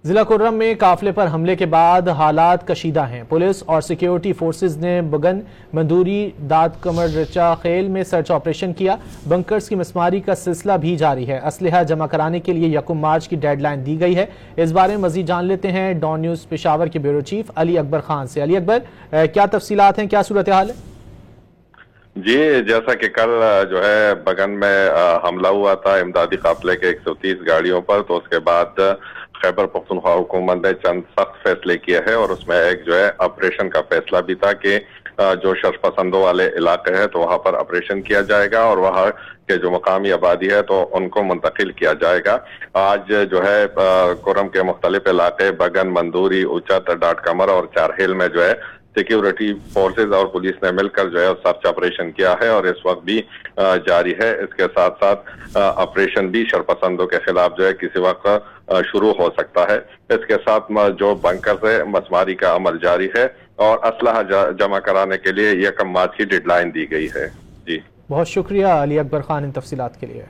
ضلع کرم میں قافلے پر حملے کے بعد حالات کشیدہ ہیں۔ پولیس اور سیکیورٹی فورسز نے بگن مندوری داد کمر رچا خیل میں سرچ آپریشن کیا۔ بنکرز کی مسماری کا سلسلہ بھی جاری ہے۔ اسلحہ جمع کرانے کے لیے 1 مارچ کی ڈیڈ لائن دی گئی ہے۔ اس بارے میں مزید جان لیتے ہیں ڈان نیوز پشاور کے بیورو چیف علی اکبر خان سے۔ علی اکبر، کیا تفصیلات ہیں، کیا صورتحال ہے؟ جی، جیسا کہ کل جو ہے بگن میں حملہ ہوا تھا امدادی قافلے کے 130 گاڑیوں پر، تو اس کے بعد خیبر پختونخوا حکومت نے چند سخت فیصلے کیے ہیں، اور اس میں ایک جو ہے آپریشن کا فیصلہ بھی تھا کہ جو شرط پسندوں والے علاقے ہیں تو وہاں پر آپریشن کیا جائے گا، اور وہاں کے جو مقامی آبادی ہے تو ان کو منتقل کیا جائے گا۔ آج جو ہے کرم کے مختلف علاقے بگن، مندوری، اچت، ڈاٹ کمر اور چارہیل میں جو ہے سیکیورٹی فورسز اور پولیس نے مل کر جو ہے سرچ آپریشن کیا ہے، اور اس وقت بھی جاری ہے۔ اس کے ساتھ ساتھ آپریشن بھی شرپسندوں کے خلاف جو ہے کسی وقت شروع ہو سکتا ہے۔ اس کے ساتھ جو بنکر سے مسماری کا عمل جاری ہے، اور اسلحہ جمع کرانے کے لیے 1 مارچ کی ڈیڈ لائن دی گئی ہے۔ جی، بہت شکریہ علی اکبر خان ان تفصیلات کے لیے۔